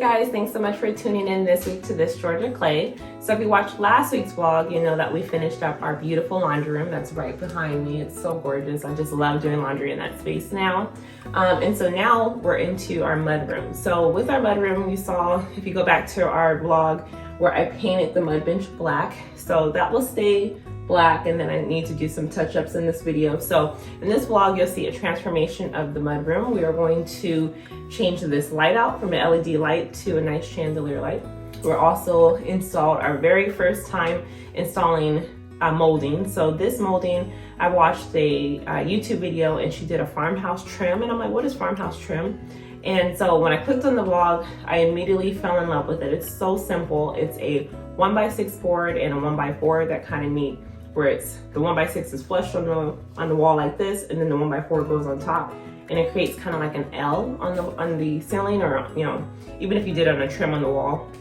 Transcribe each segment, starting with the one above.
guys, thanks so much for tuning in this week to This Georgia Clay. So if you watched last week's vlog, you know that we finished up our beautiful laundry room that's right behind me. It's so gorgeous. I just love doing laundry in that space now. And so now we're into our mudroom. So with our mudroom, you saw, if you go back to our vlog, where I painted the mud bench black. So that will stay black, and then I need to do some touch-ups in this video. So in this vlog, you'll see a transformation of the mudroom. We are going to change this light out from an LED light to a nice chandelier light. We're also installed our very first time installing molding. So this molding, I watched a YouTube video and she did a farmhouse trim, and I'm like, what is farmhouse trim? And so when I clicked on the vlog, I immediately fell in love with it. It's so simple. It's a 1x6 board and a 1x4 that kind of meet, where it's the 1x6 is flush on the wall like this, and then the 1x4 goes on top, and it creates kind of like an L on the ceiling, or even if you did on a trim on the wall,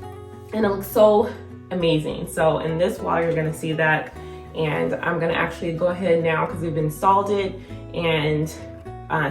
and it looks so amazing. So in this vlog, you're gonna see that, and I'm gonna actually go ahead now, because we've installed it, and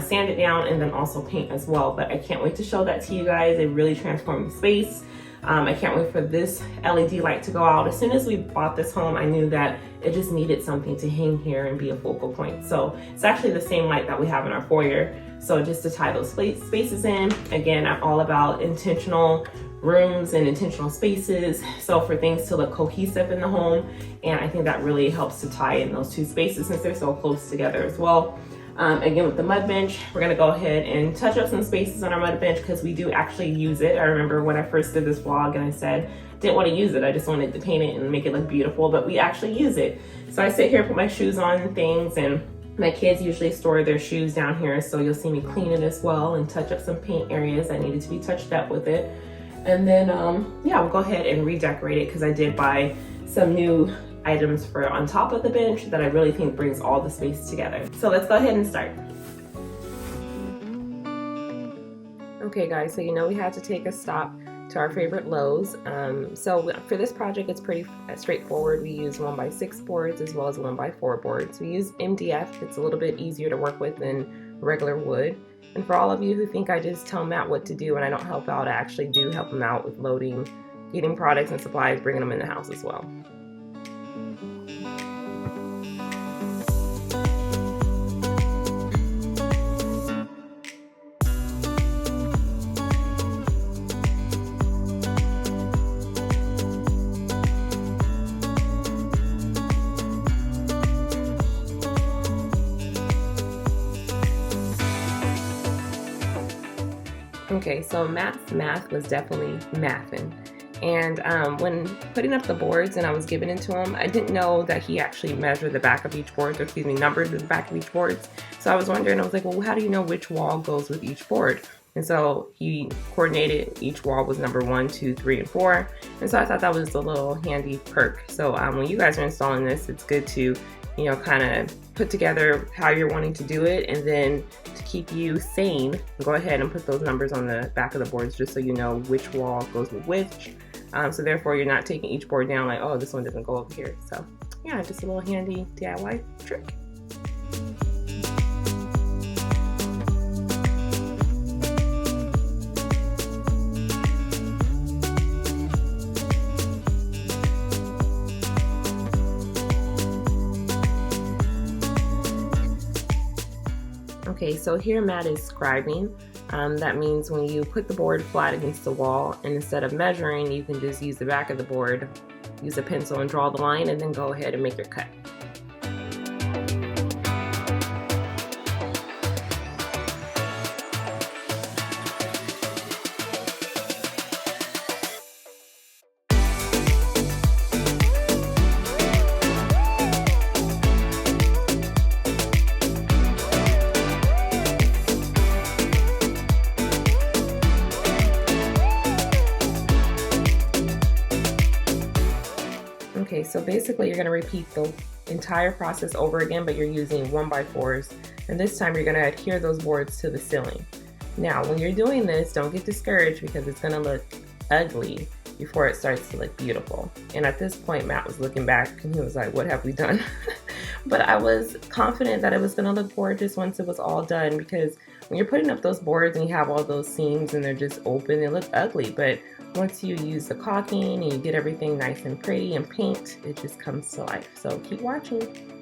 sand it down, and then also paint as well. But I can't wait to show that to you guys. It really transformed the space. I can't wait for this LED light to go out. As soon as we bought this home, I knew that it just needed something to hang here and be a focal point. So it's actually the same light that we have in our foyer. So just to tie those spaces in. Again, I'm all about intentional rooms and intentional spaces. So for things to look cohesive in the home. And I think that really helps to tie in those two spaces since they're so close together as well. Again, with the mud bench, we're gonna go ahead and touch up some spaces on our mud bench because we do actually use it. I remember when I first did this vlog and I said, didn't want to use it. I just wanted to paint it and make it look beautiful, but we actually use it. So I sit here, put my shoes on and things, and my kids usually store their shoes down here. So you'll see me clean it as well and touch up some paint areas that needed to be touched up with it. And then, yeah, we'll go ahead and redecorate it because I did buy some new items for on top of the bench that I really think brings all the space together. So let's go ahead and start. Okay guys, so we had to take a stop to our favorite Lowe's. So for this project, it's pretty straightforward. We use 1x6 boards as well as 1x4 boards. We use MDF. It's a little bit easier to work with than regular wood. And for all of you who think I just tell Matt what to do and I don't help out, I actually do help him out with loading, getting products and supplies, bringing them in the house as well. Okay, so Matt's math was definitely mathin'. And when putting up the boards and I was giving it to him, I didn't know that he actually measured the back of each board, or excuse me, numbered the back of each board. So I was wondering, I was like, well, how do you know which wall goes with each board? And so he coordinated each wall was number 1, 2, 3, and 4. And so I thought that was a little handy perk. So when you guys are installing this, it's good to kind of put together how you're wanting to do it, and then to keep you sane, go ahead and put those numbers on the back of the boards just so you know which wall goes with which. So therefore you're not taking each board down like, oh, this one doesn't go over here. So yeah, just a little handy DIY trick. Okay, so here Matt is scribing. That means when you put the board flat against the wall, and instead of measuring, you can just use the back of the board, use a pencil and draw the line, and then go ahead and make your cut. Okay, so basically you're going to repeat the entire process over again, but you're using 1x4s, and this time you're going to adhere those boards to the ceiling. Now when you're doing this, don't get discouraged because it's going to look ugly before it starts to look beautiful. And at this point Matt was looking back and he was like, what have we done? But I was confident that it was going to look gorgeous once it was all done, because when you're putting up those boards and you have all those seams and they're just open, they look ugly. But once you use the caulking and you get everything nice and pretty and paint, it just comes to life. So keep watching.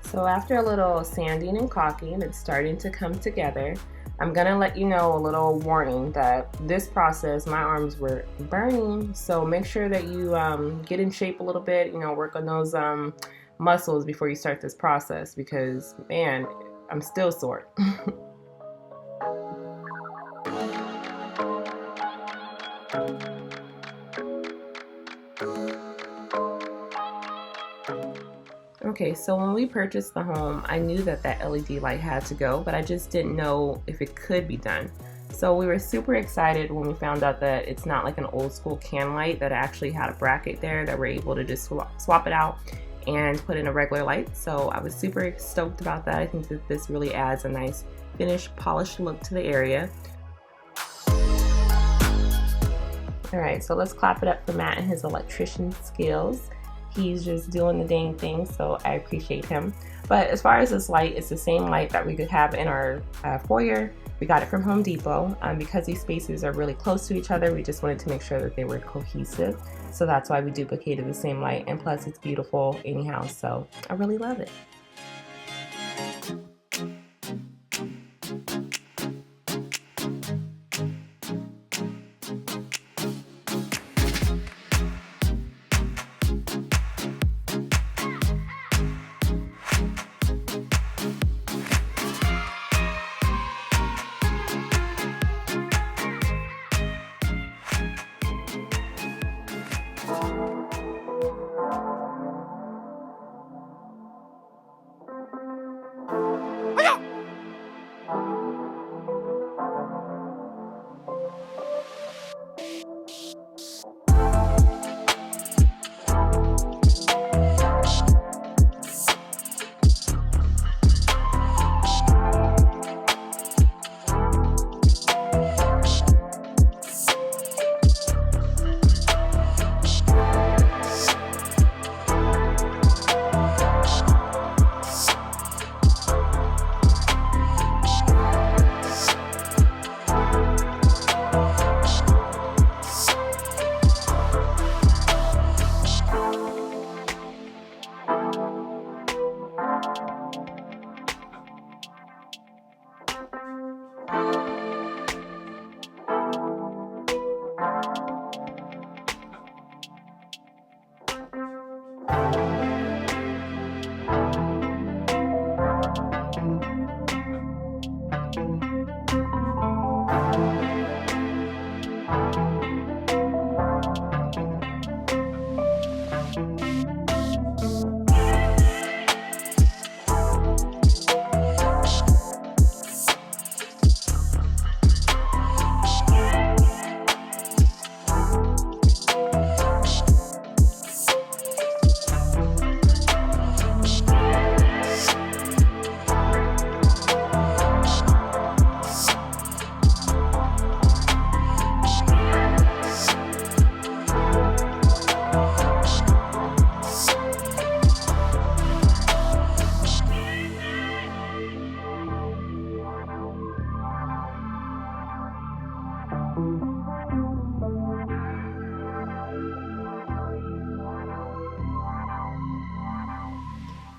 So after a little sanding and caulking, it's starting to come together. I'm gonna let you know a little warning that this process, my arms were burning. So make sure that you get in shape a little bit, work on those muscles before you start this process, because man, I'm still sore. Okay, so when we purchased the home, I knew that LED light had to go, but I just didn't know if it could be done. So we were super excited when we found out that it's not like an old school can light, that it actually had a bracket there that we're able to just swap it out and put in a regular light. So I was super stoked about that. I think that this really adds a nice finished, polished look to the area. All right, so let's clap it up for Matt and his electrician skills. He's just doing the dang thing, so I appreciate him. But as far as this light, it's the same light that we could have in our foyer. We got it from Home Depot. Because these spaces are really close to each other, we just wanted to make sure that they were cohesive. So that's why we duplicated the same light, and plus it's beautiful anyhow, so I really love it.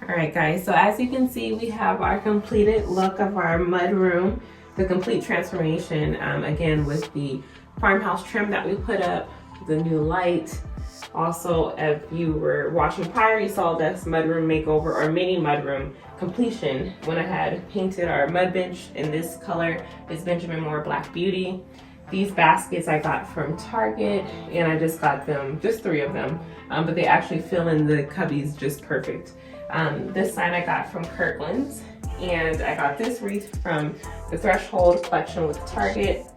All right, guys, so as you can see, we have our completed look of our mudroom, the complete transformation, again, with the farmhouse trim that we put up, the new light. Also, if you were watching prior, you saw this mudroom makeover or mini mudroom completion when I had painted our mud bench in this color. It's Benjamin Moore Black Beauty. These baskets I got from Target, and I just got them, just 3 of them, but they actually fill in the cubbies just perfect. This sign I got from Kirkland's, and I got this wreath from the Threshold collection with Target.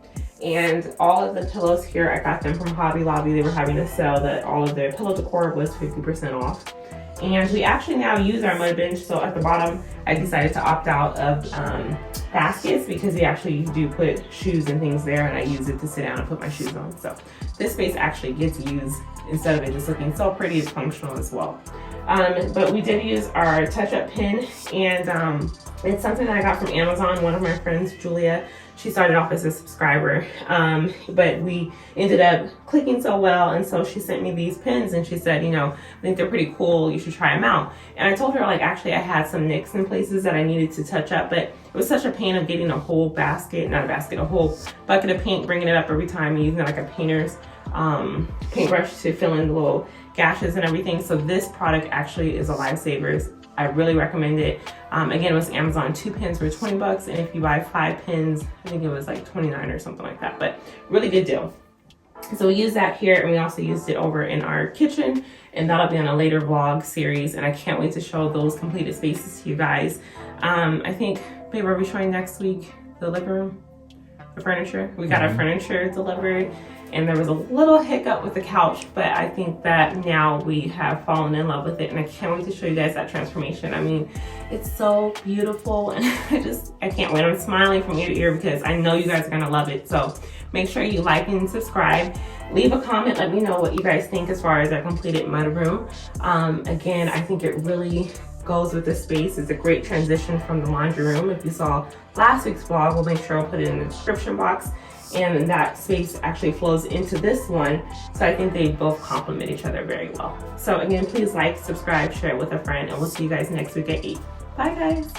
And all of the pillows here, I got them from Hobby Lobby. They were having a sale that all of their pillow decor was 50% off. And we actually now use our mud bench. So at the bottom, I decided to opt out of baskets because we actually do put shoes and things there, and I use it to sit down and put my shoes on. So this space actually gets used instead of it just looking so pretty. It's functional as well. But we did use our touch-up pin, and it's something that I got from Amazon. One of my friends, Julia, she started off as a subscriber, but we ended up clicking so well, and so she sent me these pins, and she said, you know, I think they're pretty cool, you should try them out. And I told her, like, actually I had some nicks in places that I needed to touch up, but it was such a pain of getting a whole basket, not a basket, a whole bucket of paint, bringing it up every time and using like a painter's paintbrush to fill in the little gashes and everything. So this product actually is a lifesaver. I really recommend it. Again, it was Amazon. 2 pins were 20 bucks, and if you buy 5 pins, I think it was like 29 or something like that, but really good deal. So we used that here, and we also used it over in our kitchen, and that'll be on a later vlog series, and I can't wait to show those completed spaces to you guys. I think, babe, are we showing next week the living room? The furniture? We got our furniture delivered, and there was a little hiccup with the couch, but I think that now we have fallen in love with it, and I can't wait to show you guys that transformation. I mean, it's so beautiful, and I can't wait. I'm smiling from ear to ear because I know you guys are gonna love it. So make sure you like and subscribe. Leave a comment, let me know what you guys think as far as our completed mudroom. Again, I think it really goes with the space. It's a great transition from the laundry room. If you saw last week's vlog, we'll make sure I'll put it in the description box. And that space actually flows into this one. So I think they both complement each other very well. So again, please like, subscribe, share it with a friend, and we'll see you guys next week at 8. Bye guys.